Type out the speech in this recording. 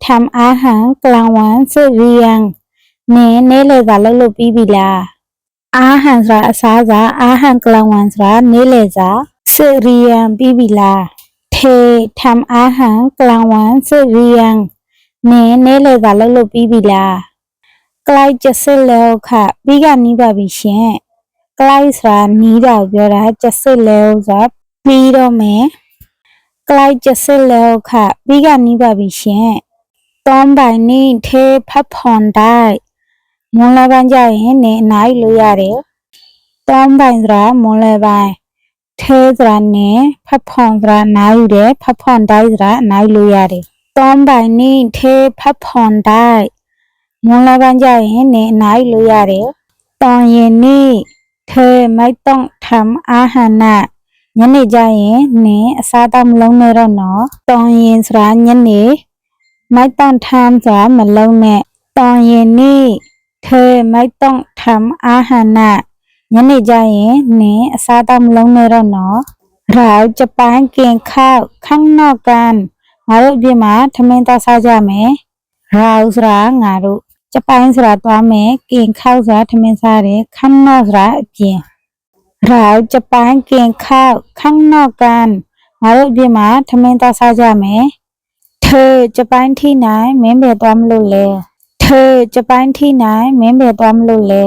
ทำอาหารกลางวันเสร็จหรือยังเน่เลยจ้ะเลิกပြီးပြီလားอาหารဆိုတာအစားစားอาหารกลางวันဆိုတာနေ့လယ်စာเสร็จหรือยังပြီးပြီလားทำอาหารกลางวันเสร็จหรือยังနေ့เลยจ้ะเลิกပြီးပြီလားใกล้จะเสร็จแล้วค่ะပြီးကနီးပါပြီရှင်ใกล้ဆိုတာနီးတာကိုပြောတာจะเสร็จแล้วဆိုတာပြီးတော့မယ်ใกล้จะเสร็จแล้วค่ะပြီးကနီးပါပြီရှင်ตอนบ่ายนี้เธอพักผ่อนได้မွန်လယ်ပိုင်းကျရင်နေအနားယူလို့ရတယ်ตอนบ่ายဆိုတာမွန်လယ်ပိုင်းเธอဆိုတာနေพักผ่อนဆိုတာအနားယူတယ်พักผ่อนได้ဆိုတာအနားယူလို့ရတယ်ตอนบ่ายนี้เธอพักผ่อนได้မွန်လယ်ပိုင်းကျရင်နေအนาးယူလို့ရတယ်ตอนเย็นนี้เธอไม่ต้องทำอาหารนะညနေကျရင်နင်အစားတောက်မလုံးနဲ့တော့နော်ตอนเย็นဆိုတာညနေไม่ต้องทำဆိုတာမလုံးနဲ့ตอนเย็นนี้เธอไม่ต้องทำอาหารนะညနေကျရင်နင်အစားတောက်မလုံးနဲ့တော့နော်เราจะไปกินข้าวข้างนอกกันငါတို့အပြင်မှာထမင်းသားစားကြမယ်เราဆိုတာငါတို့จะไปဆိုတာသွားမယ်กินข้าวဆိုတာထမင်းစားတယ်ข้างนอกဆိုတာအပြင်เราจะไปกินข้าวข้างนอกกันငါတို့အပြင်မှာထမင်းသားစားကြမယ်เธอจะไปที่ไหนမင်းပဲသွားမလို့လဲเธอจะไปที่ไหนမင်းပဲသွားမလို့လဲ